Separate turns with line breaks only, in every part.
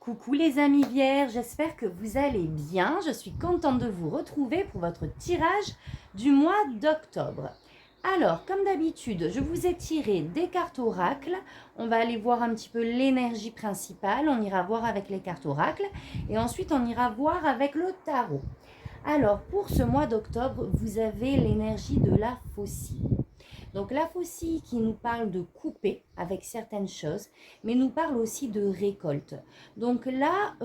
Coucou les amis vierges, j'espère que vous allez bien. Je suis contente de vous retrouver pour votre tirage du mois d'octobre. Alors, comme d'habitude, je vous ai tiré des cartes oracles. On va aller voir un petit peu l'énergie principale. On ira voir avec les cartes oracles. Et ensuite, on ira voir avec le tarot. Alors, pour ce mois d'octobre, vous avez l'énergie de la faucille. Donc la faucille qui nous parle de couper avec certaines choses, mais nous parle aussi de récolte. Donc là,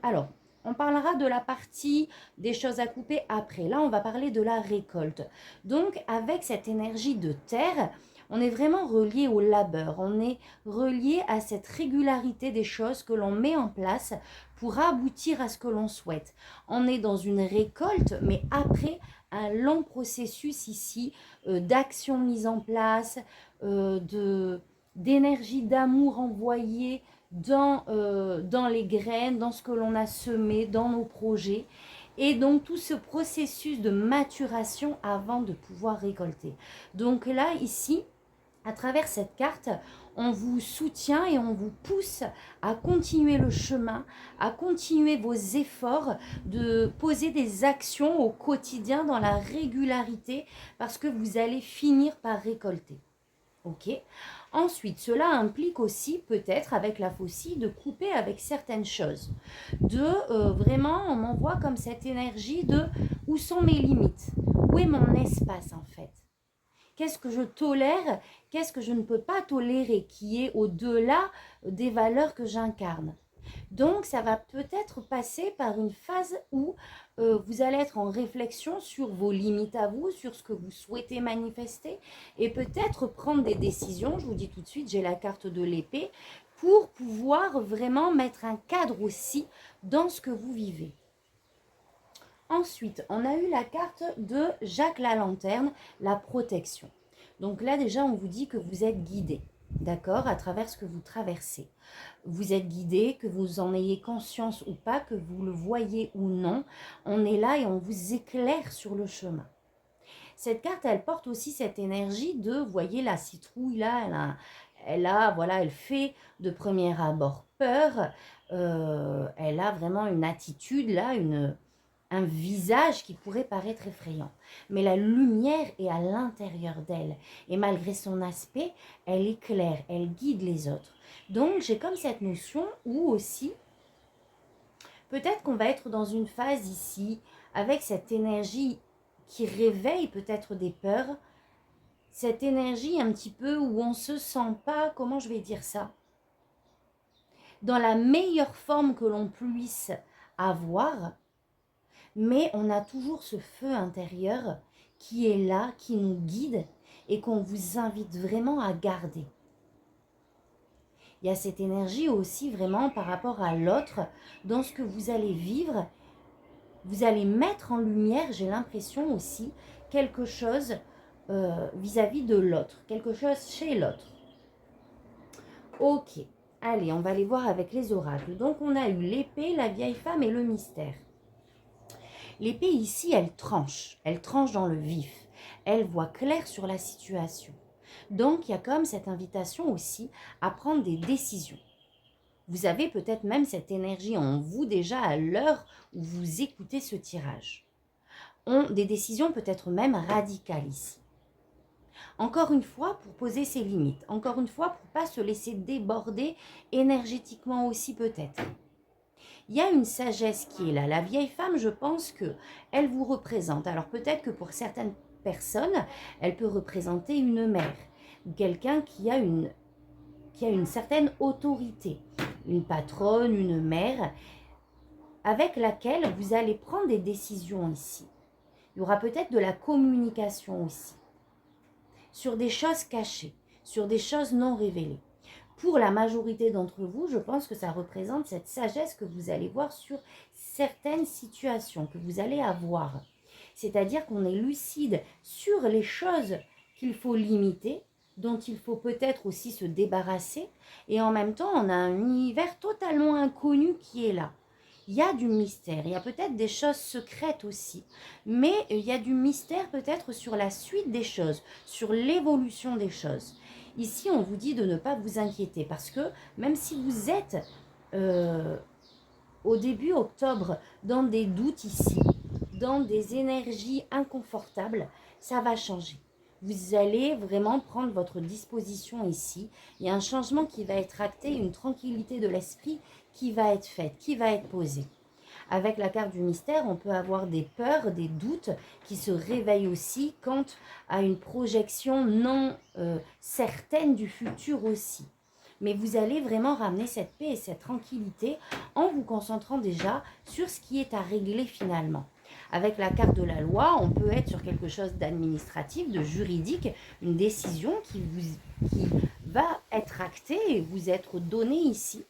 alors, on parlera de la partie des choses à couper après. Là, on va parler de la récolte. Donc avec cette énergie de terre, on est vraiment relié au labeur, on est relié à cette régularité des choses que l'on met en place pour aboutir à ce que l'on souhaite. On est dans une récolte, mais après un long processus ici d'action mise en place, d'énergie, d'amour envoyée dans les graines, dans ce que l'on a semé, dans nos projets. Et donc tout ce processus de maturation avant de pouvoir récolter. Donc là, ici, à travers cette carte, on vous soutient et on vous pousse à continuer le chemin, à continuer vos efforts, de poser des actions au quotidien dans la régularité parce que vous allez finir par récolter. Ok. Ensuite, cela implique aussi peut-être avec la faucille de couper avec certaines choses. Vraiment, on m'envoie comme cette énergie de où sont mes limites, où est mon espace en fait. Qu'est-ce que je tolère, qu'est-ce que je ne peux pas tolérer, qui est au-delà des valeurs que j'incarne. Donc, ça va peut-être passer par une phase où vous allez être en réflexion sur vos limites à vous, sur ce que vous souhaitez manifester et peut-être prendre des décisions. Je vous dis tout de suite, j'ai la carte de l'épée pour pouvoir vraiment mettre un cadre aussi dans ce que vous vivez. Ensuite, on a eu la carte de Jacques la Lanterne, la protection. Donc là, déjà, on vous dit que vous êtes guidé, d'accord, à travers ce que vous traversez. Vous êtes guidé, que vous en ayez conscience ou pas, que vous le voyez ou non. On est là et on vous éclaire sur le chemin. Cette carte, elle porte aussi cette énergie de, vous voyez, la citrouille là, elle fait de premier abord peur. Elle a vraiment une attitude là, un visage qui pourrait paraître effrayant. Mais la lumière est à l'intérieur d'elle. Et malgré son aspect, elle éclaire, elle guide les autres. Donc, j'ai comme cette notion où aussi, peut-être qu'on va être dans une phase ici, avec cette énergie qui réveille peut-être des peurs, cette énergie un petit peu où on ne se sent pas, comment je vais dire ça, dans la meilleure forme que l'on puisse avoir, mais on a toujours ce feu intérieur qui est là, qui nous guide et qu'on vous invite vraiment à garder. Il y a cette énergie aussi vraiment par rapport à l'autre, dans ce que vous allez vivre. Vous allez mettre en lumière, j'ai l'impression aussi, quelque chose vis-à-vis de l'autre, quelque chose chez l'autre. Ok, allez, on va aller voir avec les oracles. Donc on a eu l'épée, la vieille femme et le mystère. L'épée ici, elle tranche dans le vif, elle voit clair sur la situation. Donc il y a comme cette invitation aussi à prendre des décisions. Vous avez peut-être même cette énergie en vous déjà à l'heure où vous écoutez ce tirage. Des décisions peut-être même radicales ici. Encore une fois, pour poser ses limites. Encore une fois, pour ne pas se laisser déborder énergétiquement aussi peut-être. Il y a une sagesse qui est là. La vieille femme, je pense qu'elle vous représente. Alors peut-être que pour certaines personnes, elle peut représenter une mère. Quelqu'un qui a une certaine autorité. Une patronne, une mère, avec laquelle vous allez prendre des décisions ici. Il y aura peut-être de la communication aussi. Sur des choses cachées, sur des choses non révélées. Pour la majorité d'entre vous, je pense que ça représente cette sagesse que vous allez voir sur certaines situations que vous allez avoir. C'est-à-dire qu'on est lucide sur les choses qu'il faut limiter, dont il faut peut-être aussi se débarrasser. Et en même temps, on a un univers totalement inconnu qui est là. Il y a du mystère, il y a peut-être des choses secrètes aussi, mais il y a du mystère peut-être sur la suite des choses, sur l'évolution des choses. Ici, on vous dit de ne pas vous inquiéter parce que même si vous êtes au début octobre dans des doutes ici, dans des énergies inconfortables, ça va changer. Vous allez vraiment prendre votre disposition ici. Il y a un changement qui va être acté, une tranquillité de l'esprit qui va être faite, qui va être posée. Avec la carte du mystère, on peut avoir des peurs, des doutes qui se réveillent aussi quant à une projection non certaine du futur aussi. Mais vous allez vraiment ramener cette paix et cette tranquillité en vous concentrant déjà sur ce qui est à régler finalement. Avec la carte de la loi, on peut être sur quelque chose d'administratif, de juridique, une décision qui va être actée et vous être donnée ici.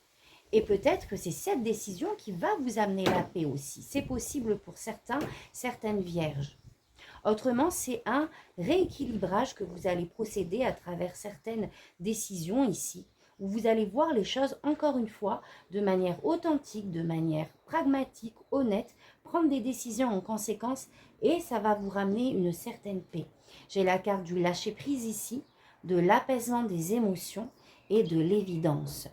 Et peut-être que c'est cette décision qui va vous amener la paix aussi. C'est possible pour certains, certaines vierges. Autrement, c'est un rééquilibrage que vous allez procéder à travers certaines décisions ici, où vous allez voir les choses encore une fois de manière authentique, de manière pragmatique, honnête, prendre des décisions en conséquence et ça va vous ramener une certaine paix. J'ai la carte du lâcher-prise ici, de l'apaisement des émotions et de l'évidence.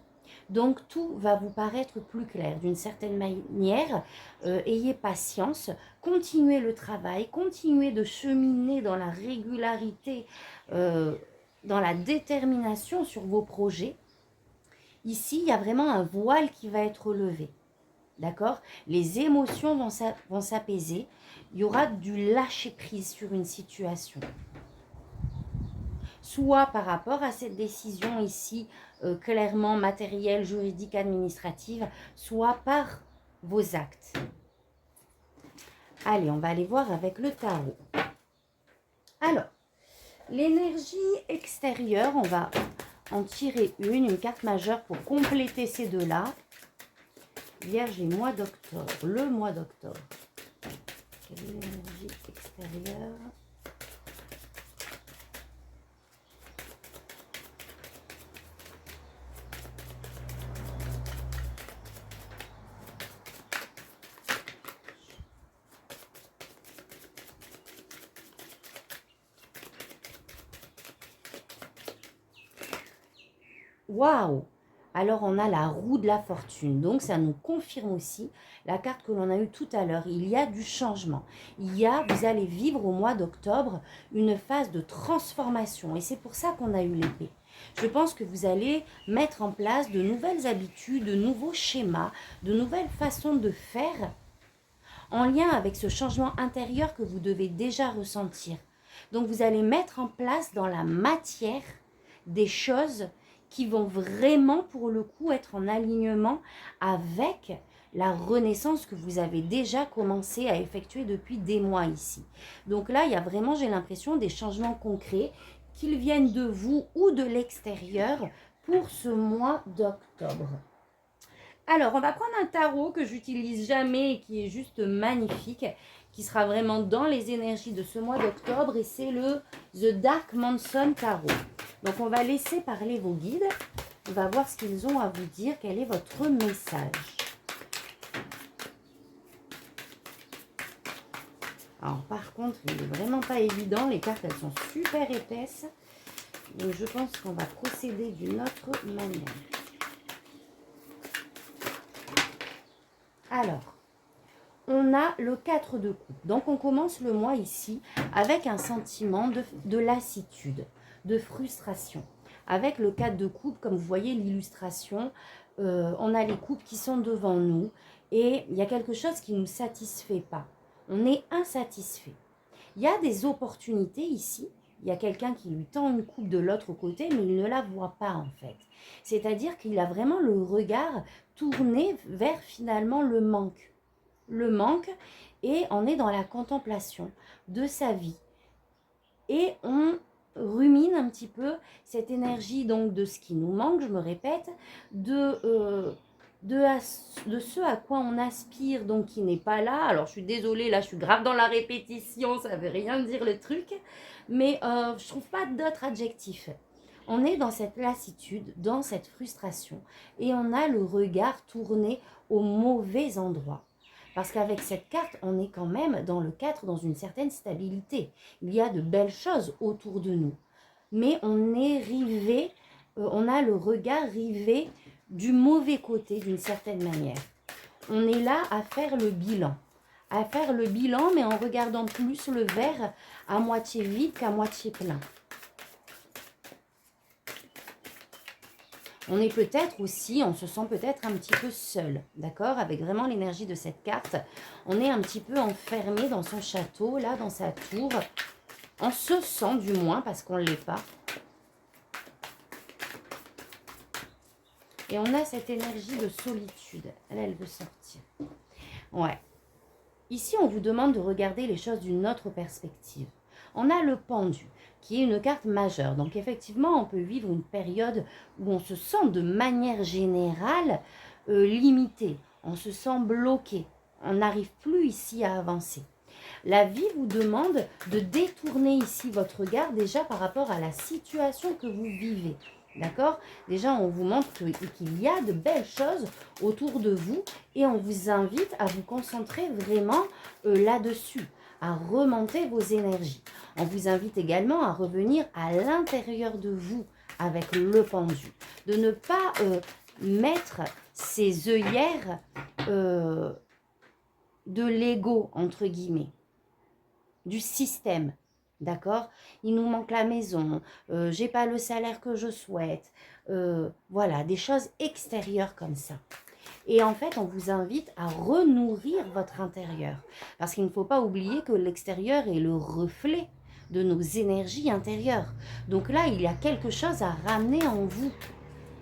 Donc tout va vous paraître plus clair d'une certaine manière. Ayez patience, continuez le travail, continuez de cheminer dans la régularité, dans la détermination sur vos projets. Ici, il y a vraiment un voile qui va être levé. D'accord? Les émotions vont s'apaiser. Il y aura du lâcher-prise sur une situation. Soit par rapport à cette décision ici, clairement matérielle, juridique, administrative, soit par vos actes. Allez, on va aller voir avec le tarot. Alors, l'énergie extérieure, on va en tirer une carte majeure pour compléter ces deux-là. Vierge et mois d'octobre, le mois d'octobre. Quelle est l'énergie extérieure ? Waouh! Alors on a la roue de la fortune, donc ça nous confirme aussi la carte que l'on a eue tout à l'heure. Il y a du changement. Vous allez vivre au mois d'octobre une phase de transformation et c'est pour ça qu'on a eu l'épée. Je pense que vous allez mettre en place de nouvelles habitudes, de nouveaux schémas, de nouvelles façons de faire en lien avec ce changement intérieur que vous devez déjà ressentir. Donc vous allez mettre en place dans la matière des choses qui vont vraiment pour le coup être en alignement avec la renaissance que vous avez déjà commencé à effectuer depuis des mois ici. Donc là, il y a vraiment, j'ai l'impression, des changements concrets, qu'ils viennent de vous ou de l'extérieur pour ce mois d'octobre. Alors, on va prendre un tarot que j'utilise jamais et qui est juste magnifique, qui sera vraiment dans les énergies de ce mois d'octobre et c'est le The Dark Monson Tarot. Donc, on va laisser parler vos guides. On va voir ce qu'ils ont à vous dire. Quel est votre message? Alors, par contre, il n'est vraiment pas évident. Les cartes, elles sont super épaisses. Donc, je pense qu'on va procéder d'une autre manière. Alors, on a le 4 de coupe. Donc, on commence le mois ici avec un sentiment de lassitude, de frustration. Avec le 4 de coupe, comme vous voyez l'illustration, on a les coupes qui sont devant nous et il y a quelque chose qui ne nous satisfait pas. On est insatisfait. Il y a des opportunités ici. Il y a quelqu'un qui lui tend une coupe de l'autre côté, mais il ne la voit pas en fait. C'est-à-dire qu'il a vraiment le regard tourné vers finalement le manque. Le manque, et on est dans la contemplation de sa vie. Et on rumine un petit peu cette énergie donc de ce qui nous manque, je me répète, de ce à quoi on aspire, donc qui n'est pas là. Alors je suis désolée, là je suis grave dans la répétition, ça veut rien dire le truc, mais je trouve pas d'autres adjectifs. On est dans cette lassitude, dans cette frustration, et on a le regard tourné au mauvais endroit. Parce qu'avec cette carte, on est quand même dans le 4, dans une certaine stabilité. Il y a de belles choses autour de nous. Mais on est rivé, on a le regard rivé du mauvais côté d'une certaine manière. on est là à faire le bilan. À faire le bilan, mais en regardant plus le verre à moitié vide qu'à moitié plein. On est peut-être aussi, on se sent peut-être un petit peu seul, d'accord? Avec vraiment l'énergie de cette carte, on est un petit peu enfermé dans son château, là, dans sa tour. On se sent du moins, parce qu'on ne l'est pas. Et on a cette énergie de solitude. Elle veut sortir. Ouais. Ici, on vous demande de regarder les choses d'une autre perspective. On a le pendu, qui est une carte majeure. Donc, effectivement, on peut vivre une période où on se sent de manière générale limité. On se sent bloqué. On n'arrive plus ici à avancer. La vie vous demande de détourner ici votre regard déjà par rapport à la situation que vous vivez. D'accord? Déjà, on vous montre qu'il y a de belles choses autour de vous et on vous invite à vous concentrer vraiment là-dessus, à remonter vos énergies. On vous invite également à revenir à l'intérieur de vous avec le pendu, de ne pas mettre ces œillères de l'ego, entre guillemets, du système. D'accord? Il nous manque la maison, j'ai pas le salaire que je souhaite. Voilà, des choses extérieures comme ça. Et en fait, on vous invite à renourrir votre intérieur. Parce qu'il ne faut pas oublier que l'extérieur est le reflet de nos énergies intérieures. Donc là, il y a quelque chose à ramener en vous.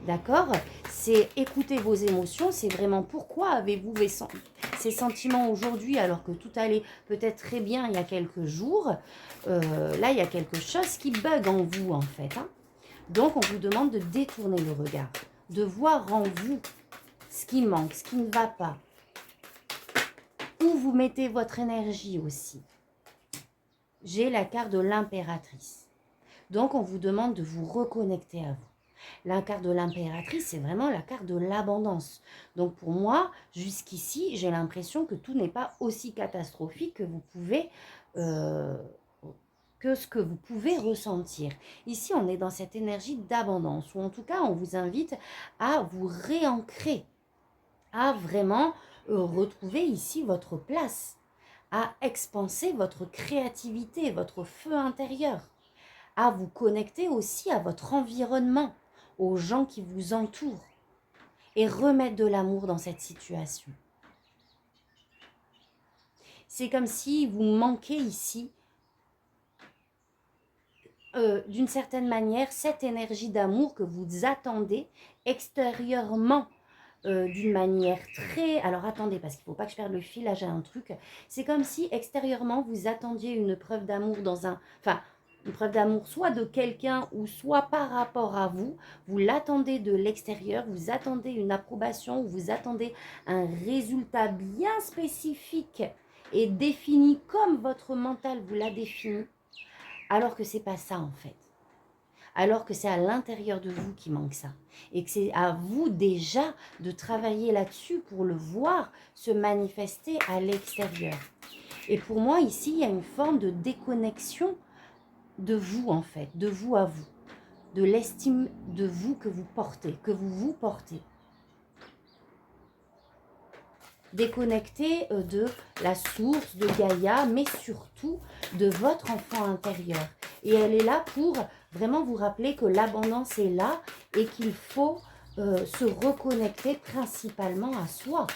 D'accord? C'est écouter vos émotions, c'est vraiment pourquoi avez-vous ces sentiments aujourd'hui alors que tout allait peut-être très bien il y a quelques jours. Là, il y a quelque chose qui bug en vous en fait. Hein. Donc, on vous demande de détourner le regard, de voir en vous ce qui manque, ce qui ne va pas. Où vous mettez votre énergie aussi. J'ai la carte de l'impératrice. Donc, on vous demande de vous reconnecter à vous. La carte de l'impératrice, c'est vraiment la carte de l'abondance. Donc pour moi, jusqu'ici, j'ai l'impression que tout n'est pas aussi catastrophique que vous pouvez, que ce que vous pouvez ressentir. Ici, on est dans cette énergie d'abondance, ou en tout cas, on vous invite à vous réancrer, à vraiment retrouver ici votre place, à expanser votre créativité, votre feu intérieur, à vous connecter aussi à votre environnement, aux gens qui vous entourent et remettre de l'amour dans cette situation. C'est comme si vous manquez ici, d'une certaine manière, cette énergie d'amour que vous attendez extérieurement d'une manière très... Alors attendez, parce qu'il ne faut pas que je perde le fil, là j'ai un truc. C'est comme si extérieurement vous attendiez une preuve d'amour dans un... Enfin, une preuve d'amour soit de quelqu'un ou soit par rapport à vous. Vous l'attendez de l'extérieur, vous attendez une approbation, vous attendez un résultat bien spécifique et défini comme votre mental vous l'a défini, alors que c'est pas ça en fait. Alors que c'est à l'intérieur de vous qui manque ça. Et que c'est à vous déjà de travailler là-dessus pour le voir se manifester à l'extérieur. Et pour moi, ici, il y a une forme de déconnexion de vous, en fait, de vous à vous, de l'estime de vous que vous portez, que vous vous portez. Déconnecté de la source, de Gaïa, mais surtout de votre enfant intérieur. Et elle est là pour vraiment vous rappeler que l'abondance est là et qu'il faut se reconnecter principalement à soi,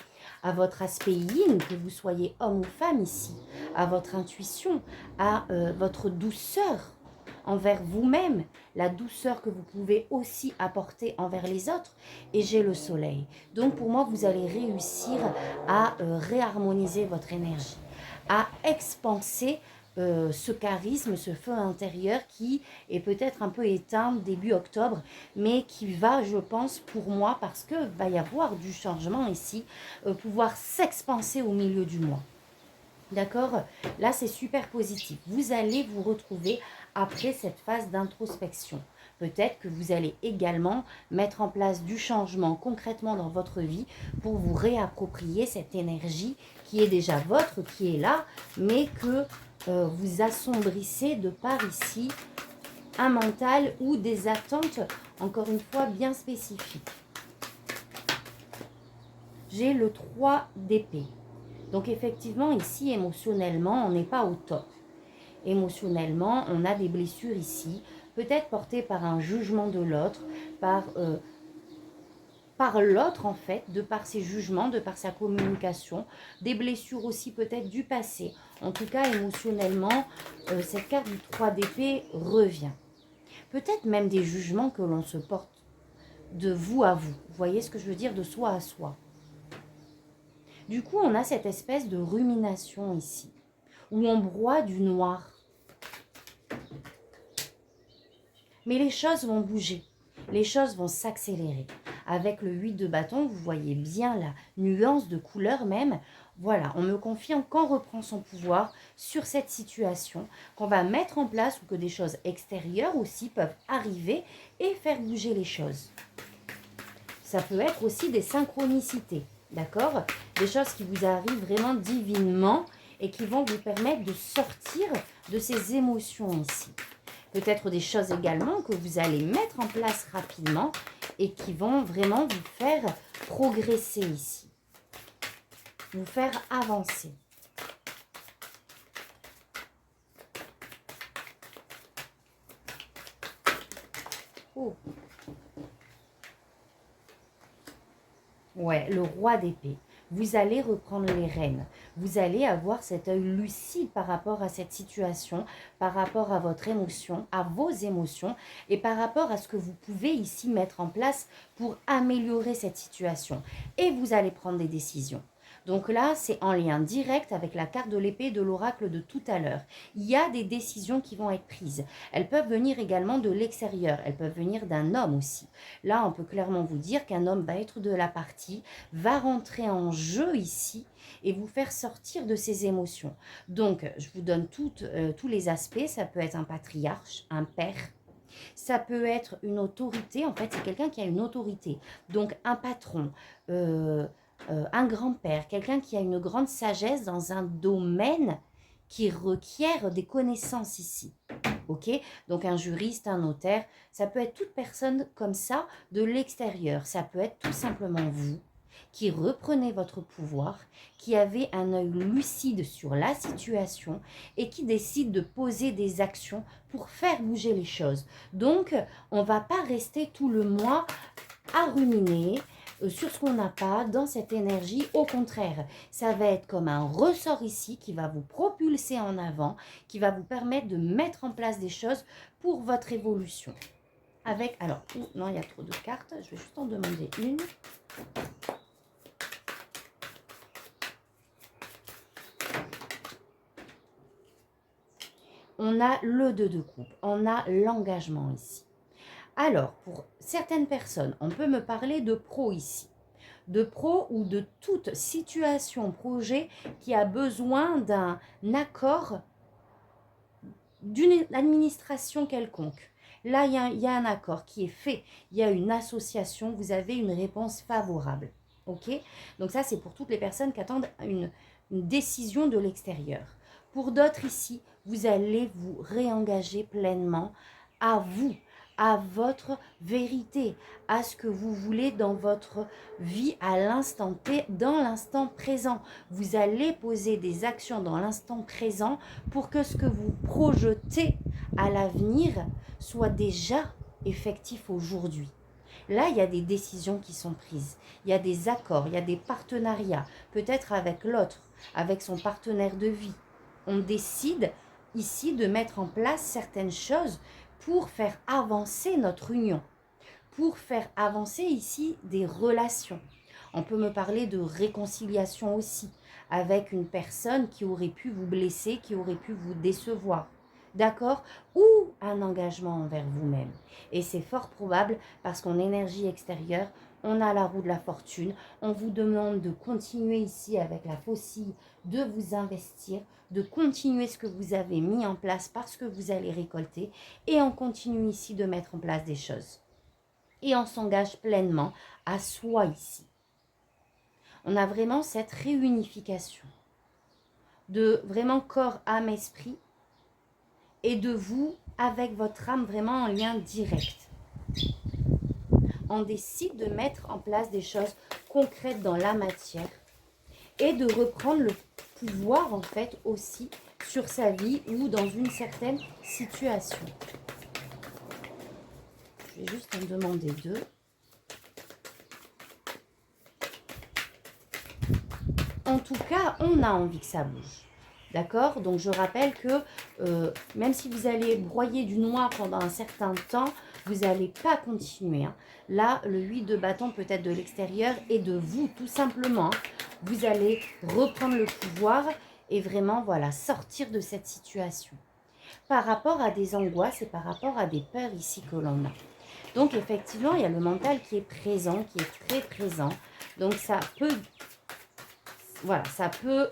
à votre aspect yin, que vous soyez homme ou femme ici, à votre intuition, à votre douceur envers vous-même, la douceur que vous pouvez aussi apporter envers les autres. Et j'ai le soleil. Donc pour moi, vous allez réussir à réharmoniser votre énergie, à expanser ce charisme, ce feu intérieur qui est peut-être un peu éteint début octobre, mais qui va, je pense, pour moi, parce que va y avoir du changement ici, pouvoir s'expanser au milieu du mois. D'accord? Là, c'est super positif. Vous allez vous retrouver après cette phase d'introspection. Peut-être que vous allez également mettre en place du changement concrètement dans votre vie pour vous réapproprier cette énergie qui est déjà votre, qui est là, mais que vous assombrissez de par ici un mental ou des attentes, encore une fois, bien spécifiques. j'ai le 3 d'épée. Donc effectivement, ici, émotionnellement, on n'est pas au top. Émotionnellement, on a des blessures ici, peut-être portées par un jugement de l'autre, par l'autre en fait, de par ses jugements, de par sa communication, des blessures aussi peut-être du passé. En tout cas, émotionnellement, cette carte du 3 d'épée revient. Peut-être même des jugements que l'on se porte de vous à vous. Vous voyez ce que je veux dire, de soi à soi. Du coup, on a cette espèce de rumination ici, où on broie du noir. Mais les choses vont bouger, les choses vont s'accélérer. Avec le 8 de bâton, vous voyez bien la nuance de couleur même. Voilà, on me confirme qu'on reprend son pouvoir sur cette situation, qu'on va mettre en place ou que des choses extérieures aussi peuvent arriver et faire bouger les choses. Ça peut être aussi des synchronicités, d'accord? Des choses qui vous arrivent vraiment divinement et qui vont vous permettre de sortir de ces émotions ici. Peut-être des choses également que vous allez mettre en place rapidement et qui vont vraiment vous faire progresser ici, vous faire avancer. Oh. Ouais, le roi d'épée. Vous allez reprendre les rênes. Vous allez avoir cet œil lucide par rapport à cette situation, par rapport à votre émotion, à vos émotions et par rapport à ce que vous pouvez ici mettre en place pour améliorer cette situation. Et vous allez prendre des décisions. Donc là, c'est en lien direct avec la carte de l'épée de l'oracle de tout à l'heure. Il y a des décisions qui vont être prises. Elles peuvent venir également de l'extérieur. Elles peuvent venir d'un homme aussi. Là, on peut clairement vous dire qu'un homme va être de la partie, va rentrer en jeu ici et vous faire sortir de ses émotions. Donc, je vous donne tous les aspects. Ça peut être un patriarche, un père. Ça peut être une autorité. En fait, c'est quelqu'un qui a une autorité. Donc, un patron, un grand-père, quelqu'un qui a une grande sagesse dans un domaine qui requiert des connaissances ici. Ok? Donc un juriste, un notaire, ça peut être toute personne comme ça de l'extérieur. Ça peut être tout simplement vous qui reprenez votre pouvoir, qui avez un œil lucide sur la situation et qui décide de poser des actions pour faire bouger les choses. Donc, on ne va pas rester tout le mois à ruminer sur ce qu'on n'a pas dans cette énergie. Au contraire, ça va être comme un ressort ici qui va vous propulser en avant, qui va vous permettre de mettre en place des choses pour votre évolution. Avec, alors, non, il y a trop de cartes, je vais juste en demander une. On a le 2 de coupe, on a l'engagement ici. Alors, pour certaines personnes, on peut me parler de pro ici. De pro ou de toute situation, projet qui a besoin d'un accord d'une administration quelconque. Là, il y a un accord qui est fait, il y a une association, vous avez une réponse favorable. Ok? Donc ça, c'est pour toutes les personnes qui attendent une décision de l'extérieur. Pour d'autres ici, vous allez vous réengager pleinement à vous, à votre vérité, à ce que vous voulez dans votre vie à l'instant T, dans l'instant présent. Vous allez poser des actions dans l'instant présent pour que ce que vous projetez à l'avenir soit déjà effectif aujourd'hui. Là, il y a des décisions qui sont prises, il y a des accords, il y a des partenariats, peut-être avec l'autre, avec son partenaire de vie. On décide ici de mettre en place certaines choses pour faire avancer notre union, pour faire avancer ici des relations. On peut me parler de réconciliation aussi, avec une personne qui aurait pu vous blesser, qui aurait pu vous décevoir. D'accord? Ou un engagement envers vous-même. Et c'est fort probable parce qu'en énergie extérieure, on a la roue de la fortune. On vous demande de continuer ici avec la faucille, de vous investir, de continuer ce que vous avez mis en place parce que vous allez récolter. Et on continue ici de mettre en place des choses. Et on s'engage pleinement à soi ici. On a vraiment cette réunification de vraiment corps, âme, esprit et de vous avec votre âme vraiment en lien direct. on décide de mettre en place des choses concrètes dans la matière et de reprendre le pouvoir en fait aussi sur sa vie ou dans une certaine situation. Je vais juste en demander deux. En tout cas, on a envie que ça bouge. D'accord? Donc, je rappelle que même si vous allez broyer du noir pendant un certain temps, vous n'allez pas continuer. Hein. Là, le 8 de bâton peut être de l'extérieur et de vous, tout simplement. Vous allez reprendre le pouvoir et vraiment, voilà, sortir de cette situation. Par rapport à des angoisses et par rapport à des peurs ici que l'on a. Donc, effectivement, il y a le mental qui est présent, qui est très présent. Donc, ça peut... Voilà, ça peut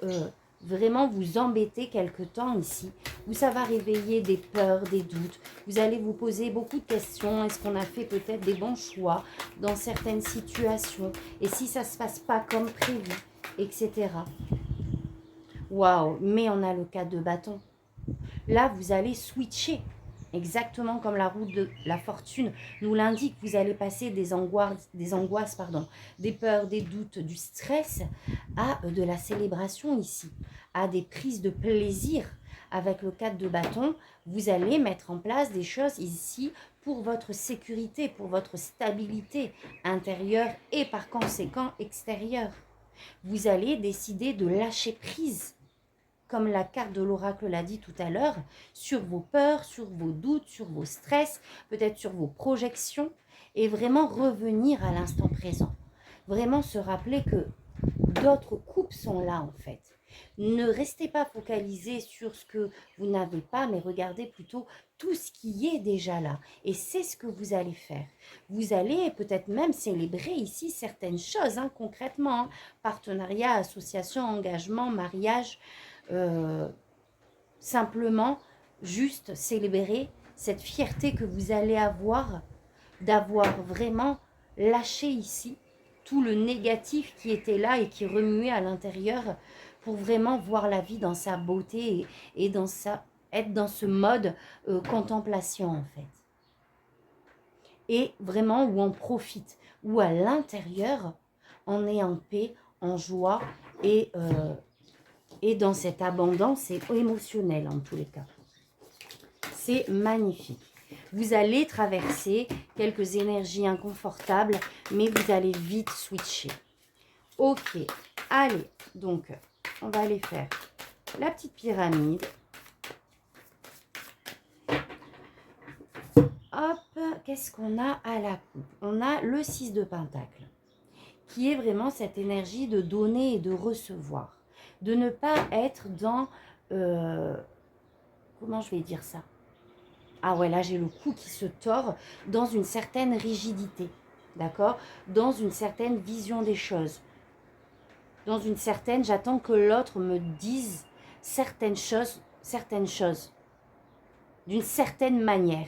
vraiment vous embêter quelque temps ici, où ça va réveiller des peurs, des doutes. Vous allez vous poser beaucoup de questions. Est-ce qu'on a fait peut-être des bons choix dans certaines situations? Et si ça ne se passe pas comme prévu, etc. Waouh, mais on a le 4 de bâton. Là, vous allez switcher. Exactement comme la roue de la fortune nous l'indique, vous allez passer des angoisses, des peurs, des doutes, du stress à de la célébration ici, à des prises de plaisir. Avec le 4 de bâton, vous allez mettre en place des choses ici pour votre sécurité, pour votre stabilité intérieure et par conséquent extérieure. Vous allez décider de lâcher prise, comme la carte de l'oracle l'a dit tout à l'heure, sur vos peurs, sur vos doutes, sur vos stress, peut-être sur vos projections, et vraiment revenir à l'instant présent. Vraiment se rappeler que d'autres coupes sont là en fait. Ne restez pas focalisé sur ce que vous n'avez pas, mais regardez plutôt tout ce qui est déjà là. Et c'est ce que vous allez faire. Vous allez peut-être même célébrer ici certaines choses, hein, concrètement. Hein, partenariat, association, engagement, mariage. Simplement, juste célébrer cette fierté que vous allez avoir d'avoir vraiment lâché ici tout le négatif qui était là et qui remuait à l'intérieur pour vraiment voir la vie dans sa beauté et dans être dans ce mode contemplation en fait. Et vraiment où on profite, où à l'intérieur on est en paix, en joie et dans cette abondance émotionnelle en tous les cas. C'est magnifique. Vous allez traverser quelques énergies inconfortables, mais vous allez vite switcher. Ok, allez, donc on va aller faire la petite pyramide. Hop, qu'est-ce qu'on a à la coupe? On a le 6 de pentacle, qui est vraiment cette énergie de donner et de recevoir. De ne pas être dans... comment je vais dire ça? Ah ouais, là j'ai le cou qui se tord dans une certaine rigidité, d'accord? Dans une certaine vision des choses. Dans une certaine, j'attends que l'autre me dise certaines choses, d'une certaine manière.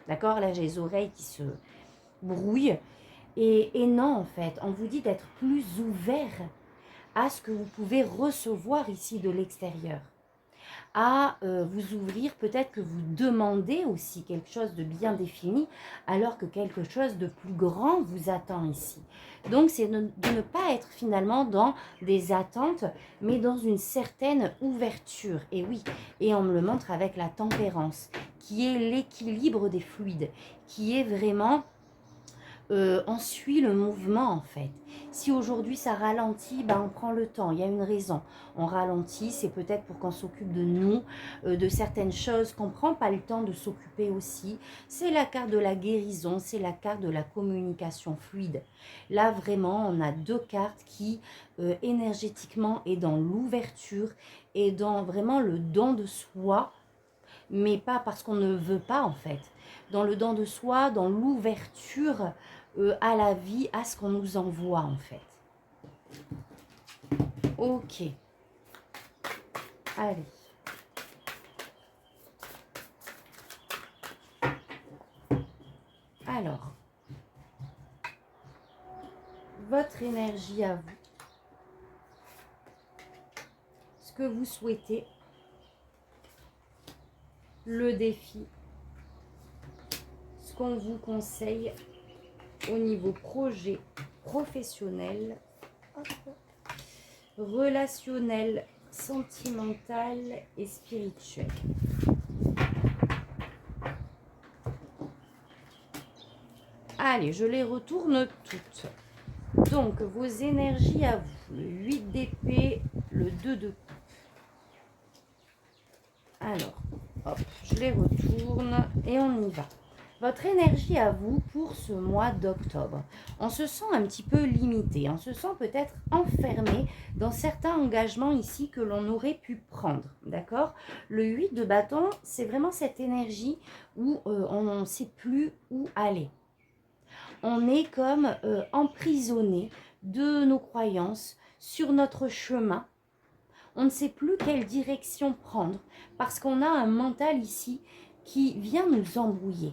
D'accord? Là j'ai les oreilles qui se brouillent. Et non, en fait, on vous dit d'être plus ouvert à ce que vous pouvez recevoir ici de l'extérieur. À vous ouvrir, peut-être que vous demandez aussi quelque chose de bien défini, alors que quelque chose de plus grand vous attend ici. Donc, c'est de ne pas être finalement dans des attentes, mais dans une certaine ouverture. Et oui, et on me le montre avec la tempérance, qui est l'équilibre des fluides, qui est vraiment... on suit le mouvement en fait. Si aujourd'hui ça ralentit, ben on prend le temps, il y a une raison. On ralentit, c'est peut-être pour qu'on s'occupe de nous, de certaines choses qu'on ne prend pas le temps de s'occuper aussi. C'est la carte de la guérison, c'est la carte de la communication fluide. Là vraiment, on a deux cartes qui énergétiquement est dans l'ouverture et dans vraiment le don de soi, mais pas parce qu'on ne veut pas en fait. Dans le don de soi, dans l'ouverture à la vie, à ce qu'on nous envoie en fait. Ok. Allez. Alors, votre énergie à vous, ce que vous souhaitez, le défi, ce qu'on vous conseille au niveau projet professionnel, relationnel, sentimental et spirituel. Allez, je les retourne toutes. Donc, vos énergies à vous. Le 8 d'épée, le 2 de coupe. Alors, hop, je les retourne et on y va. Votre énergie à vous pour ce mois d'octobre. On se sent un petit peu limité, on se sent peut-être enfermé dans certains engagements ici que l'on aurait pu prendre, d'accord? Le 8 de bâton, c'est vraiment cette énergie où on ne sait plus où aller. On est comme emprisonné de nos croyances sur notre chemin. On ne sait plus quelle direction prendre parce qu'on a un mental ici qui vient nous embrouiller.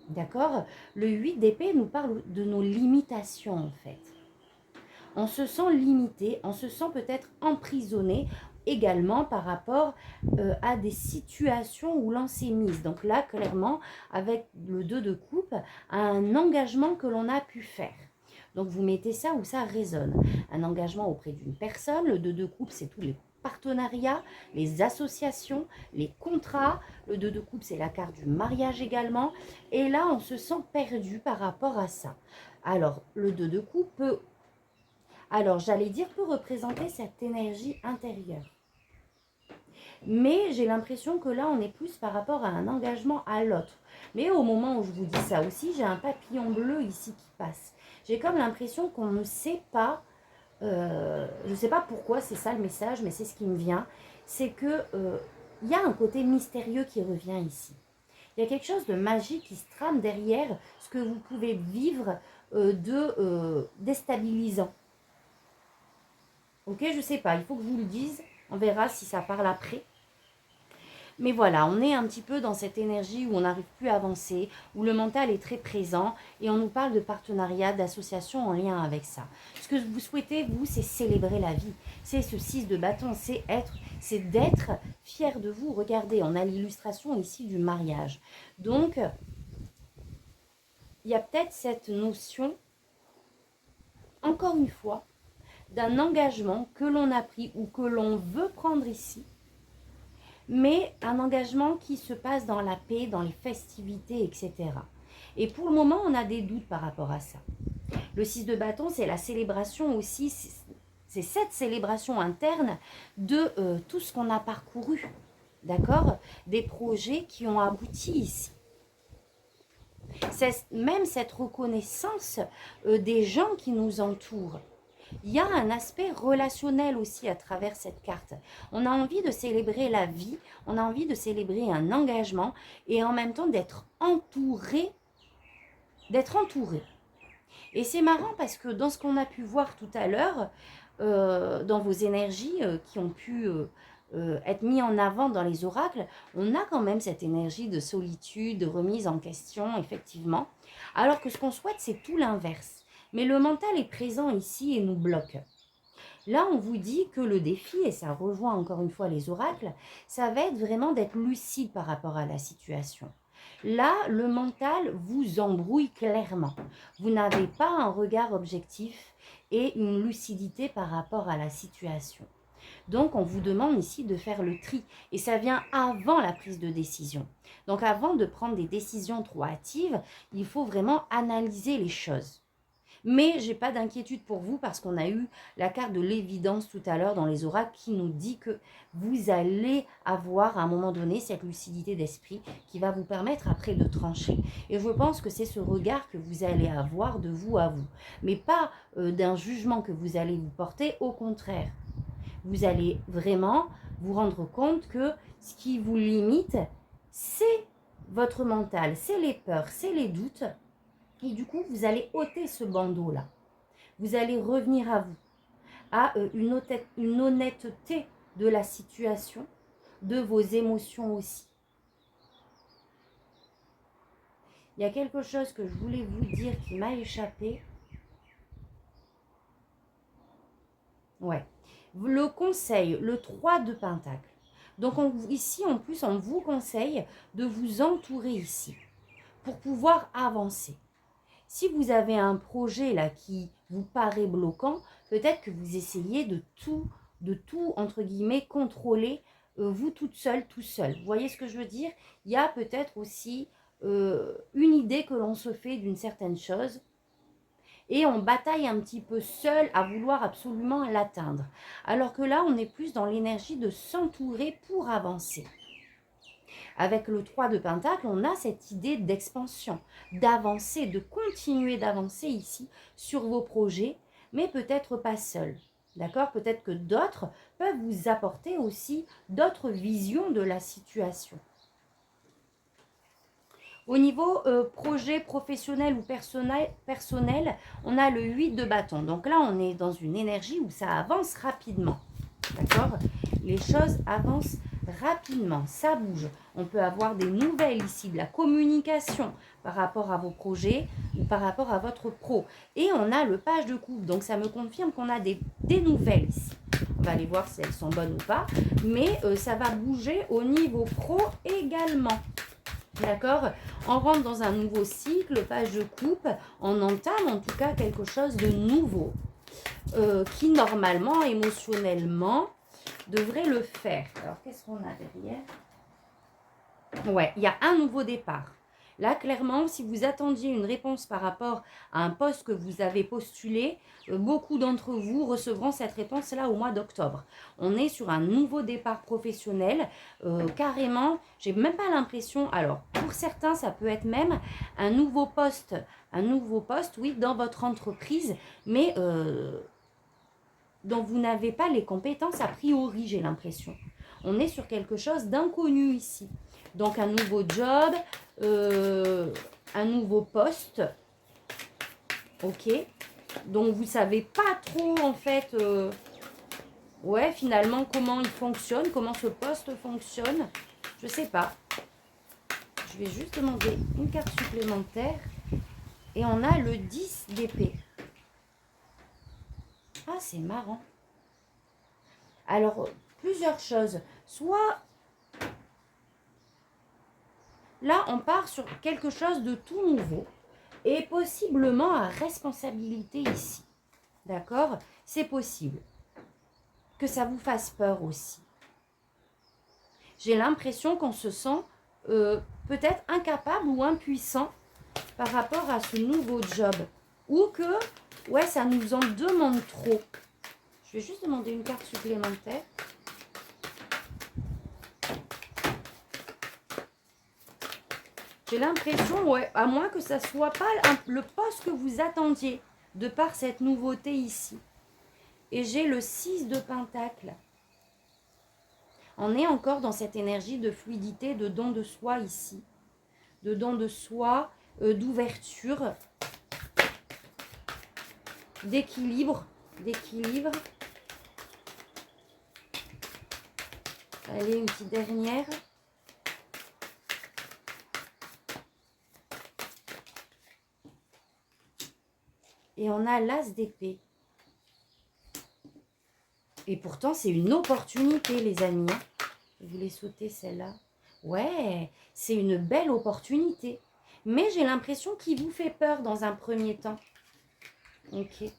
D'accord? Le 8 d'épée nous parle de nos limitations en fait. On se sent limité, on se sent peut-être emprisonné également par rapport à des situations où l'on s'est mise. Donc là, clairement, avec le 2 de coupe, un engagement que l'on a pu faire. Donc vous mettez ça où ça résonne. Un engagement auprès d'une personne, le 2 de coupe, c'est tous les partenariats, les associations, les contrats. Le 2 de coupe, c'est la carte du mariage également. Et là, on se sent perdu par rapport à ça. Alors, le 2 de coupe peut, peut représenter cette énergie intérieure. Mais j'ai l'impression que là, on est plus par rapport à un engagement à l'autre. Mais au moment où je vous dis ça aussi, j'ai un papillon bleu ici qui passe. J'ai comme l'impression qu'on ne sait pas, je ne sais pas pourquoi, c'est ça le message, mais c'est ce qui me vient. C'est que il y a un côté mystérieux qui revient ici. Il y a quelque chose de magique qui se trame derrière ce que vous pouvez vivre de déstabilisant. Ok, je ne sais pas, il faut que je vous le dise. On verra si ça parle après. Mais voilà, on est un petit peu dans cette énergie où on n'arrive plus à avancer, où le mental est très présent et on nous parle de partenariat, d'association en lien avec ça. Ce que vous souhaitez, vous, c'est célébrer la vie. C'est ce 6 de bâton, c'est d'être fier de vous. Regardez, on a l'illustration ici du mariage. Donc, il y a peut-être cette notion, encore une fois, d'un engagement que l'on a pris ou que l'on veut prendre ici, mais un engagement qui se passe dans la paix, dans les festivités, etc. Et pour le moment, on a des doutes par rapport à ça. Le 6 de bâton, c'est la célébration aussi, c'est cette célébration interne de tout ce qu'on a parcouru, d'accord? Des projets qui ont abouti ici. C'est même cette reconnaissance des gens qui nous entourent. Il y a un aspect relationnel aussi à travers cette carte. On a envie de célébrer la vie, on a envie de célébrer un engagement et en même temps d'être entouré. Et c'est marrant parce que dans ce qu'on a pu voir tout à l'heure, dans vos énergies qui ont pu être mis en avant dans les oracles, on a quand même cette énergie de solitude, de remise en question, effectivement. Alors que ce qu'on souhaite, c'est tout l'inverse. Mais le mental est présent ici et nous bloque. Là, on vous dit que le défi, et ça rejoint encore une fois les oracles, ça va être vraiment d'être lucide par rapport à la situation. Là, le mental vous embrouille clairement. Vous n'avez pas un regard objectif et une lucidité par rapport à la situation. Donc, on vous demande ici de faire le tri. Et ça vient avant la prise de décision. Donc, avant de prendre des décisions trop hâtives, il faut vraiment analyser les choses. Mais je n'ai pas d'inquiétude pour vous parce qu'on a eu la carte de l'évidence tout à l'heure dans les oracles qui nous dit que vous allez avoir à un moment donné cette lucidité d'esprit qui va vous permettre après de trancher. Et je pense que c'est ce regard que vous allez avoir de vous à vous. Mais pas d'un jugement que vous allez vous porter, au contraire. Vous allez vraiment vous rendre compte que ce qui vous limite, c'est votre mental, c'est les peurs, c'est les doutes. Et du coup, vous allez ôter ce bandeau-là. Vous allez revenir à vous, à une honnêteté de la situation, de vos émotions aussi. Il y a quelque chose que je voulais vous dire qui m'a échappé. Ouais. Le conseil, le 3 de Pentacle. Donc ici, en plus, on vous conseille de vous entourer ici pour pouvoir avancer. Si vous avez un projet là qui vous paraît bloquant, peut-être que vous essayez de tout entre guillemets, contrôler vous toute seule, tout seul. Vous voyez ce que je veux dire? Il y a peut-être aussi une idée que l'on se fait d'une certaine chose et on bataille un petit peu seul à vouloir absolument l'atteindre. Alors que là, on est plus dans l'énergie de s'entourer pour avancer. Avec le 3 de Pentacle, on a cette idée d'expansion, d'avancer, de continuer d'avancer ici sur vos projets, mais peut-être pas seul. D'accord? Peut-être que d'autres peuvent vous apporter aussi d'autres visions de la situation. Au niveau projet professionnel ou personnel, on a le 8 de bâton. Donc là, on est dans une énergie où ça avance rapidement. D'accord? Les choses avancent rapidement, ça bouge. On peut avoir des nouvelles ici, de la communication par rapport à vos projets ou par rapport à votre pro. Et on a le page de coupe, donc ça me confirme qu'on a des nouvelles ici. On va aller voir si elles sont bonnes ou pas, mais ça va bouger au niveau pro également. D'accord? On rentre dans un nouveau cycle, page de coupe, on entame en tout cas quelque chose de nouveau qui normalement, émotionnellement, devrait le faire. Alors, qu'est-ce qu'on a derrière? Ouais, il y a un nouveau départ. Là, clairement, si vous attendiez une réponse par rapport à un poste que vous avez postulé, beaucoup d'entre vous recevront cette réponse-là au mois d'octobre. On est sur un nouveau départ professionnel. Carrément, j'ai même pas l'impression... Alors, pour certains, ça peut être même un nouveau poste, oui, dans votre entreprise, mais dont vous n'avez pas les compétences a priori, j'ai l'impression. On est sur quelque chose d'inconnu ici. Donc, un nouveau job, un nouveau poste, ok. Donc, vous ne savez pas trop, en fait, ouais, finalement, comment il fonctionne, comment ce poste fonctionne. Je ne sais pas. Je vais juste demander une carte supplémentaire. Et on a le 10 d'épée. Ah, c'est marrant. Alors, plusieurs choses. Soit... Là, on part sur quelque chose de tout nouveau et possiblement à responsabilité ici. D'accord? C'est possible que ça vous fasse peur aussi. J'ai l'impression qu'on se sent peut-être incapable ou impuissant par rapport à ce nouveau job. Ou que, ouais, ça nous en demande trop. Je vais juste demander une carte supplémentaire. J'ai l'impression, ouais, à moins que ça ne soit pas le poste que vous attendiez, de par cette nouveauté ici. Et j'ai le 6 de Pentacle. On est encore dans cette énergie de fluidité, de don de soi ici. De don de soi, d'ouverture, d'équilibre. Allez, une petite dernière. Et on a l'as d'épée. Et pourtant, c'est une opportunité, les amis. Je voulais sauter celle-là. Ouais, c'est une belle opportunité. Mais j'ai l'impression qu'il vous fait peur dans un premier temps. Ok.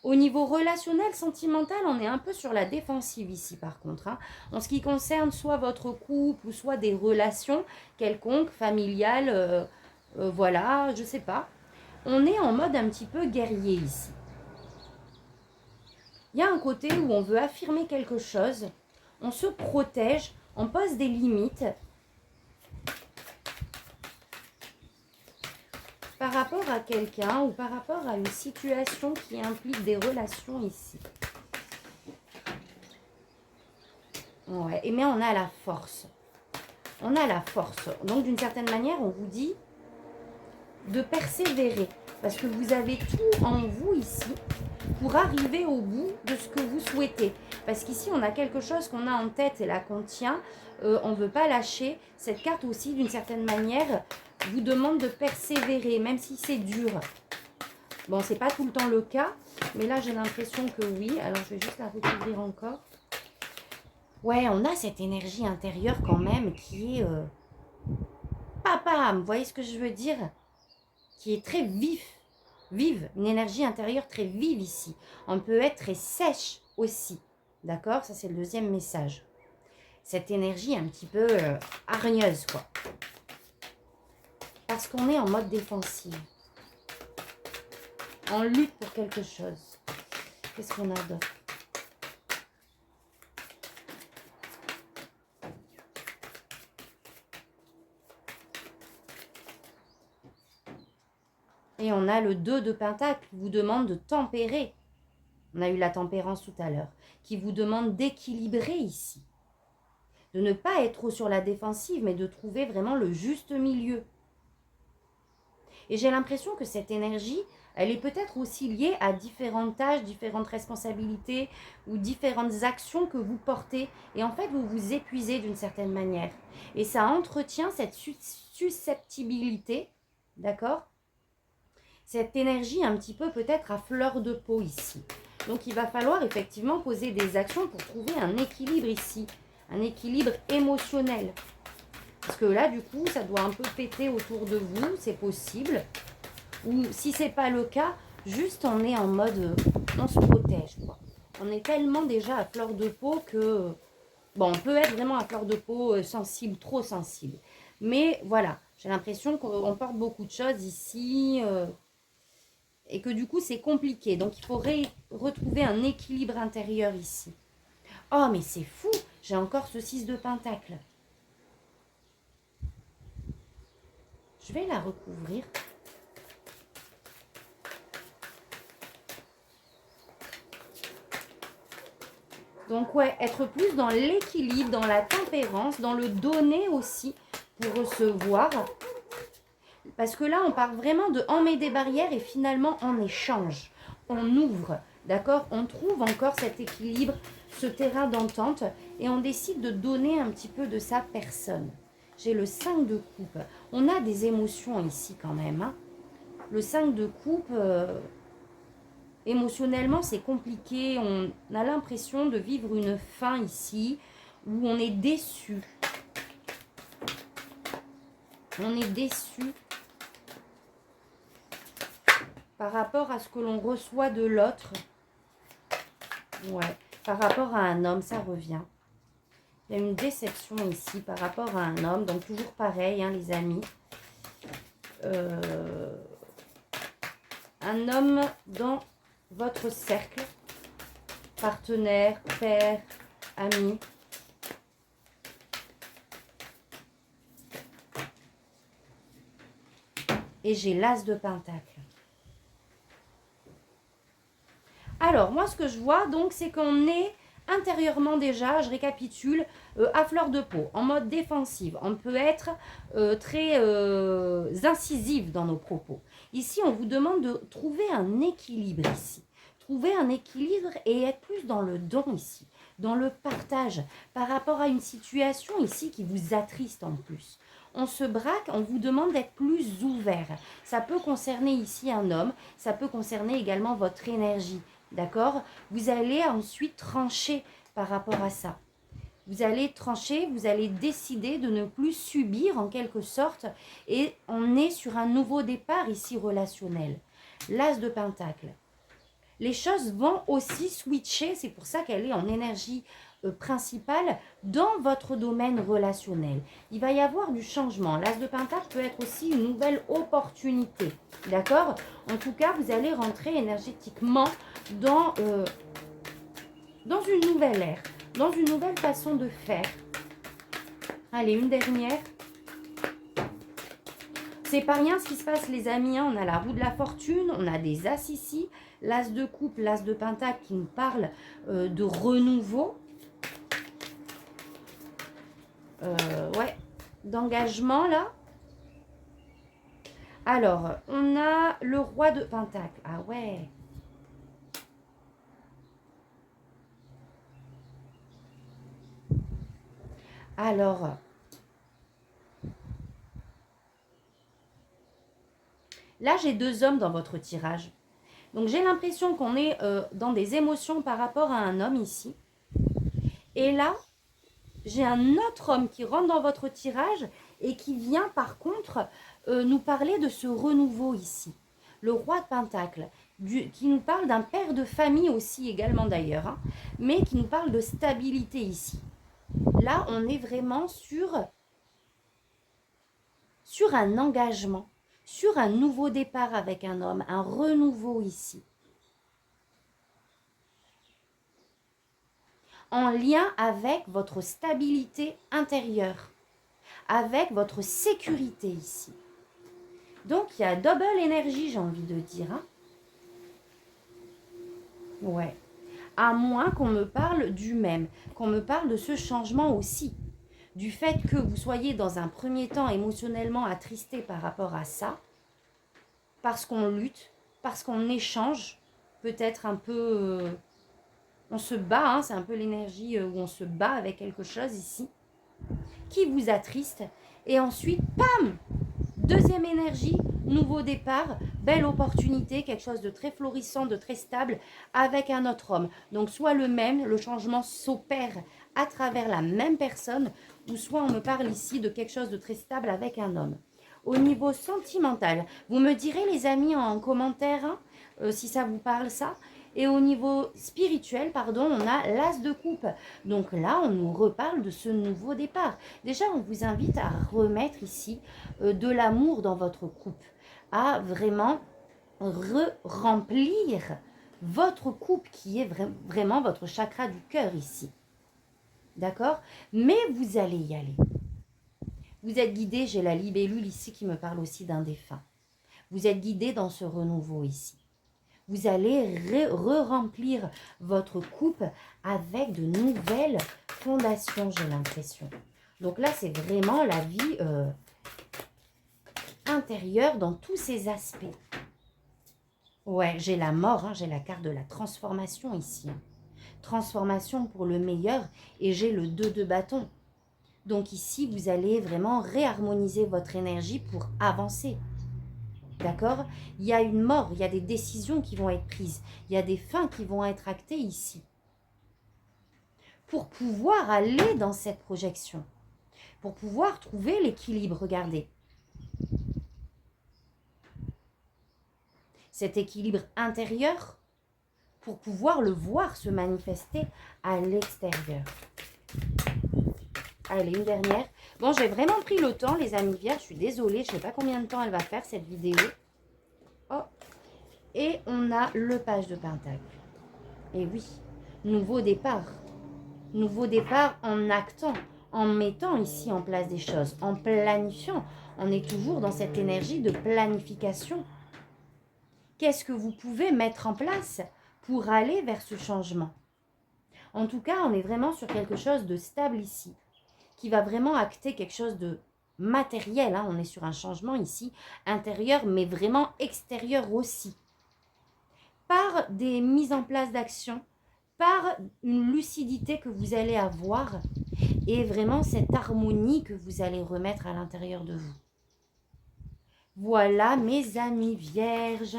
Au niveau relationnel, sentimental, on est un peu sur la défensive ici, par contre. Hein. En ce qui concerne soit votre couple ou soit des relations quelconques, familiales, voilà, je sais pas. On est en mode un petit peu guerrier ici. Il y a un côté où on veut affirmer quelque chose, on se protège, on pose des limites par rapport à quelqu'un ou par rapport à une situation qui implique des relations ici. Ouais, mais on a la force. On a la force. Donc, d'une certaine manière, on vous dit de persévérer. Parce que vous avez tout en vous ici pour arriver au bout de ce que vous souhaitez. Parce qu'ici, on a quelque chose qu'on a en tête et là qu'on tient. On ne veut pas lâcher. Cette carte aussi, d'une certaine manière, vous demande de persévérer, même si c'est dur. Bon, c'est pas tout le temps le cas, mais là, j'ai l'impression que oui. Alors, je vais juste la recouvrir encore. Ouais, on a cette énergie intérieure quand même qui est... Papa, vous voyez ce que je veux dire? Qui est très vif. vive, une énergie intérieure très vive ici. On peut être très sèche aussi, d'accord? Ça, c'est le deuxième message. Cette énergie un petit peu hargneuse, quoi. Parce qu'on est en mode défensif. On lutte pour quelque chose. Qu'est-ce qu'on a d'autre? Et on a le 2 de Pentacle qui vous demande de tempérer. On a eu la tempérance tout à l'heure. Qui vous demande d'équilibrer ici. De ne pas être trop sur la défensive, mais de trouver vraiment le juste milieu. Et j'ai l'impression que cette énergie, elle est peut-être aussi liée à différentes tâches, différentes responsabilités ou différentes actions que vous portez. Et en fait, vous vous épuisez d'une certaine manière. Et ça entretient cette susceptibilité, d'accord? Cette énergie un petit peu peut-être à fleur de peau ici. Donc il va falloir effectivement poser des actions pour trouver un équilibre ici. Un équilibre émotionnel. Parce que là, du coup, ça doit un peu péter autour de vous, c'est possible. Ou si ce n'est pas le cas, juste on est en mode, on se protège, quoi. On est tellement déjà à fleur de peau que, bon, on peut être vraiment à fleur de peau sensible, trop sensible. Mais voilà, j'ai l'impression qu'on porte beaucoup de choses ici et que du coup, c'est compliqué. Donc, il faudrait retrouver un équilibre intérieur ici. Oh, mais c'est fou, j'ai encore ce 6 de Pentacle. Je vais la recouvrir. Donc ouais, être plus dans l'équilibre, dans la tempérance, dans le donner aussi pour recevoir. Parce que là, on part vraiment de on met des barrières et finalement on échange. On ouvre, d'accord? On trouve encore cet équilibre, ce terrain d'entente et on décide de donner un petit peu de sa personne. J'ai le 5 de coupe. On a des émotions ici quand même. Hein. Le 5 de coupe, émotionnellement, c'est compliqué. On a l'impression de vivre une fin ici où on est déçu. On est déçu par rapport à ce que l'on reçoit de l'autre. Ouais, par rapport à un homme, ça revient. Il y a une déception ici par rapport à un homme. Donc, toujours pareil, hein, les amis. Un homme dans votre cercle. Partenaire, père, ami. Et j'ai l'as de Pentacle. Alors, moi, ce que je vois, donc, c'est qu'on est intérieurement déjà, je récapitule, à fleur de peau, en mode défensive. On peut être très incisif dans nos propos. Ici, on vous demande de trouver un équilibre ici. Trouver un équilibre et être plus dans le don ici, dans le partage, par rapport à une situation ici qui vous attriste en plus. On se braque, on vous demande d'être plus ouvert. Ça peut concerner ici un homme, ça peut concerner également votre énergie. D'accord? Vous allez ensuite trancher par rapport à ça. Vous allez trancher, vous allez décider de ne plus subir en quelque sorte. Et on est sur un nouveau départ ici relationnel. L'as de Pentacle. Les choses vont aussi switcher, c'est pour ça qu'elle est en énergie principale dans votre domaine relationnel. Il va y avoir du changement. L'as de Pentacle peut être aussi une nouvelle opportunité. D'accord? En tout cas, vous allez rentrer énergétiquement dans une nouvelle ère, dans une nouvelle façon de faire. Allez, une dernière. C'est pas rien ce qui se passe, les amis. Hein. On a la roue de la fortune, on a des as ici. L'as de coupe, l'as de pentacle qui nous parle de renouveau. Ouais, d'engagement là. Alors, on a le roi de pentacle. Ah ouais. Alors, là, j'ai 2 hommes dans votre tirage. Donc, j'ai l'impression qu'on est dans des émotions par rapport à un homme ici. Et là, j'ai un autre homme qui rentre dans votre tirage et qui vient par contre nous parler de ce renouveau ici. le roi de Pentacle, qui nous parle d'un père de famille aussi également d'ailleurs, hein, mais qui nous parle de stabilité ici. Là, on est vraiment sur un engagement, sur un nouveau départ avec un homme, un renouveau ici. En lien avec votre stabilité intérieure, avec votre sécurité ici. Donc, il y a double énergie, j'ai envie de dire. Hein. Ouais. À moins qu'on me parle du même, qu'on me parle de ce changement aussi. Du fait que vous soyez dans un premier temps émotionnellement attristé par rapport à ça, parce qu'on lutte, parce qu'on échange, peut-être un peu... on se bat, hein, c'est un peu l'énergie où on se bat avec quelque chose ici, qui vous attriste. Et ensuite, pam, deuxième énergie, nouveau départ, belle opportunité, quelque chose de très florissant, de très stable, avec un autre homme. Donc soit le même, le changement s'opère à travers la même personne, ou soit on me parle ici de quelque chose de très stable avec un homme. Au niveau sentimental, vous me direz les amis en commentaire hein, si ça vous parle ça. Et au niveau spirituel, pardon, on a l'as de coupe. Donc là, on nous reparle de ce nouveau départ. Déjà, on vous invite à remettre ici de l'amour dans votre coupe, à vraiment remplir votre coupe qui est vraiment votre chakra du cœur ici. D'accord? Mais vous allez y aller. Vous êtes guidé, j'ai la libellule ici qui me parle aussi d'un défunt. Vous êtes guidé dans ce renouveau ici. Vous allez re-remplir votre coupe avec de nouvelles fondations, j'ai l'impression. Donc là, c'est vraiment la vie intérieure dans tous ses aspects. Ouais, j'ai la mort, hein, j'ai la carte de la transformation ici. Hein. Transformation pour le meilleur et j'ai le 2 de bâton. Donc ici, vous allez vraiment réharmoniser votre énergie pour avancer. D'accord? Il y a une mort, il y a des décisions qui vont être prises. Il y a des fins qui vont être actées ici. Pour pouvoir aller dans cette projection. Pour pouvoir trouver l'équilibre. Regardez. Cet équilibre intérieur pour pouvoir le voir se manifester à l'extérieur. Allez, une dernière. Bon, j'ai vraiment pris le temps, les amis vierges. Je suis désolée, je ne sais pas combien de temps elle va faire, cette vidéo. Oh. Et on a le page de Pentacle. Et oui, nouveau départ. Nouveau départ en actant, en mettant ici en place des choses, en planifiant. On est toujours dans cette énergie de planification. Qu'est-ce que vous pouvez mettre en place pour aller vers ce changement? En tout cas, on est vraiment sur quelque chose de stable ici, qui va vraiment acter quelque chose de matériel. Hein. On est sur un changement ici, intérieur, mais vraiment extérieur aussi. Par des mises en place d'actions, par une lucidité que vous allez avoir et vraiment cette harmonie que vous allez remettre à l'intérieur de vous. Voilà mes amis vierges.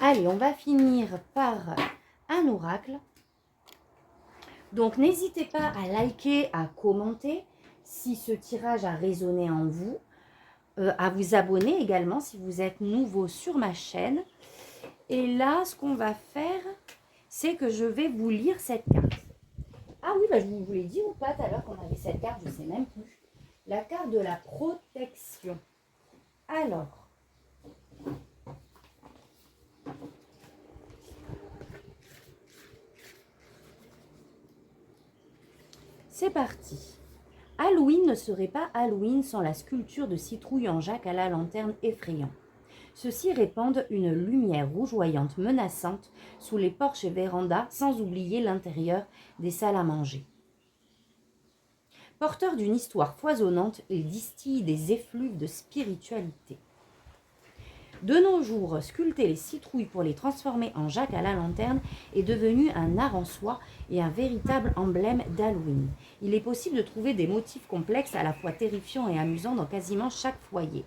Allez, on va finir par un oracle. Donc, n'hésitez pas à liker, à commenter si ce tirage a résonné en vous. À vous abonner également si vous êtes nouveau sur ma chaîne. Et là, ce qu'on va faire, c'est que je vais vous lire cette carte. Ah oui, bah, je vous l'ai dit ou pas tout à l'heure qu'on avait cette carte, je ne sais même plus. La carte de la protection. Alors, c'est parti. Halloween ne serait pas Halloween sans la sculpture de citrouille en Jacques à la lanterne effrayant. Ceux-ci répandent une lumière rougeoyante menaçante sous les porches et vérandas, sans oublier l'intérieur des salles à manger. Porteurs d'une histoire foisonnante, ils distillent des effluves de spiritualité. De nos jours, sculpter les citrouilles pour les transformer en Jacques à la lanterne est devenu un art en soi et un véritable emblème d'Halloween. Il est possible de trouver des motifs complexes à la fois terrifiants et amusants dans quasiment chaque foyer.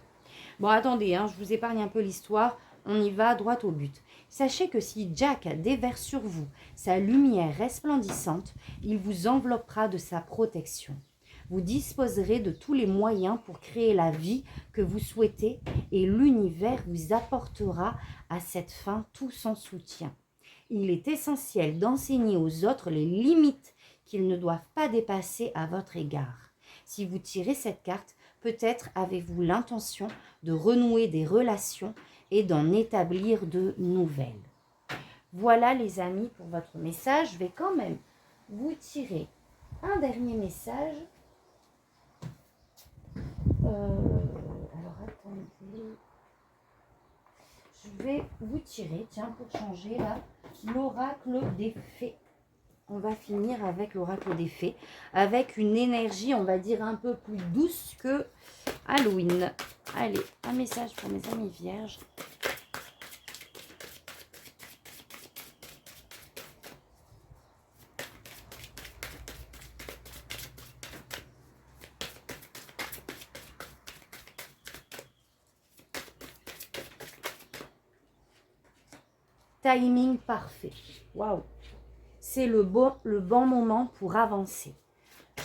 Bon, attendez, hein, je vous épargne un peu l'histoire, on y va droit au but. Sachez que si Jack déverse sur vous sa lumière resplendissante, il vous enveloppera de sa protection. Vous disposerez de tous les moyens pour créer la vie que vous souhaitez et l'univers vous apportera à cette fin tout son soutien. Il est essentiel d'enseigner aux autres les limites qu'ils ne doivent pas dépasser à votre égard. Si vous tirez cette carte, peut-être avez-vous l'intention de renouer des relations et d'en établir de nouvelles. Voilà les amis pour votre message. Je vais quand même vous tirer un dernier message. Alors attendez. Je vais vous tirer, tiens, pour changer là, l'oracle des fées. On va finir avec l'oracle des fées, avec une énergie, on va dire, un peu plus douce que Halloween. Allez, un message pour mes amis vierges. Timing parfait. Waouh! C'est le bon moment pour avancer.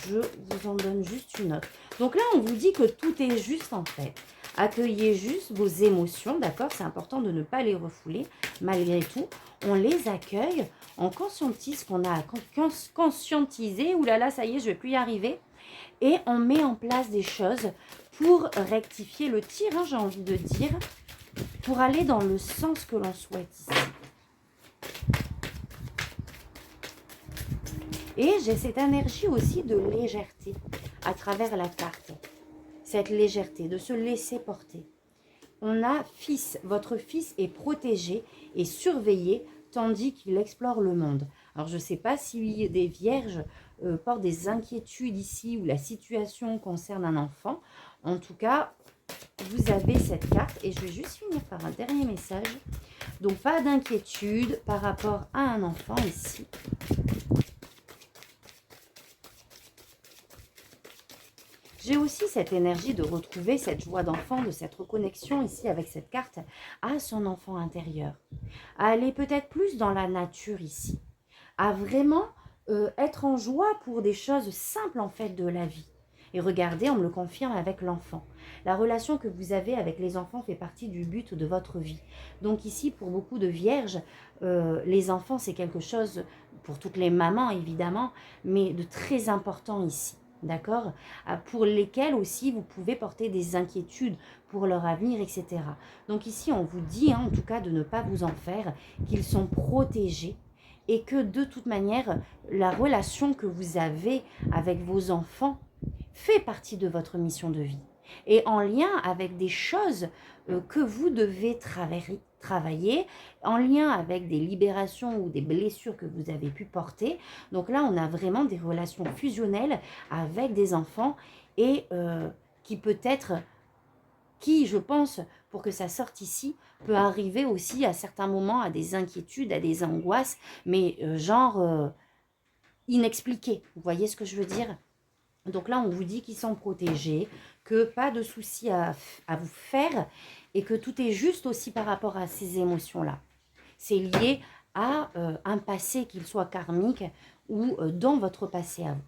Je vous en donne juste une autre. Donc là, on vous dit que tout est juste en fait. Accueillez juste vos émotions, d'accord? C'est important de ne pas les refouler. Malgré tout, on les accueille, on conscientise ce qu'on a à conscientiser. Ouh là là, ça y est, je ne vais plus y arriver. Et on met en place des choses pour rectifier le tir, hein, j'ai envie de dire, pour aller dans le sens que l'on souhaite ici. Et j'ai cette énergie aussi de légèreté à travers la carte. Cette légèreté, de se laisser porter. On a fils, votre fils est protégé et surveillé tandis qu'il explore le monde. Alors je ne sais pas si des vierges portent des inquiétudes ici où la situation concerne un enfant. En tout cas, vous avez cette carte et je vais juste finir par un dernier message. Donc pas d'inquiétude par rapport à un enfant ici. J'ai aussi cette énergie de retrouver cette joie d'enfant, de cette reconnexion ici avec cette carte à son enfant intérieur. À aller peut-être plus dans la nature ici. À vraiment être en joie pour des choses simples en fait de la vie. Et regardez, on me le confirme avec l'enfant. La relation que vous avez avec les enfants fait partie du but de votre vie. Donc ici, pour beaucoup de vierges, les enfants, c'est quelque chose, pour toutes les mamans évidemment, mais de très important ici. D'accord? Pour lesquels aussi vous pouvez porter des inquiétudes pour leur avenir, etc. Donc ici, on vous dit, hein, en tout cas, de ne pas vous en faire, qu'ils sont protégés et que de toute manière, la relation que vous avez avec vos enfants fait partie de votre mission de vie et en lien avec des choses que vous devez travailler, en lien avec des libérations ou des blessures que vous avez pu porter. Donc là, on a vraiment des relations fusionnelles avec des enfants et qui peut-être, je pense, pour que ça sorte ici, peut arriver aussi à certains moments à des inquiétudes, à des angoisses, mais inexpliquées. Vous voyez ce que je veux dire ? Donc là, on vous dit qu'ils sont protégés, que pas de soucis à vous faire et que tout est juste aussi par rapport à ces émotions-là. C'est lié à un passé, qu'il soit karmique ou dans votre passé à vous.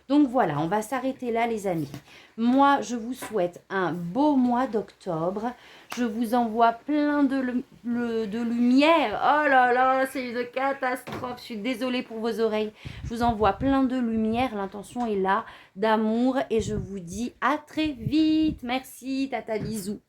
Donc voilà, on va s'arrêter là les amis. Moi, je vous souhaite un beau mois d'octobre. Je vous envoie plein de lumière. Oh là là, c'est une catastrophe. Je suis désolée pour vos oreilles. Je vous envoie plein de lumière. L'intention est là, d'amour. Et je vous dis à très vite. Merci, tata, bisous.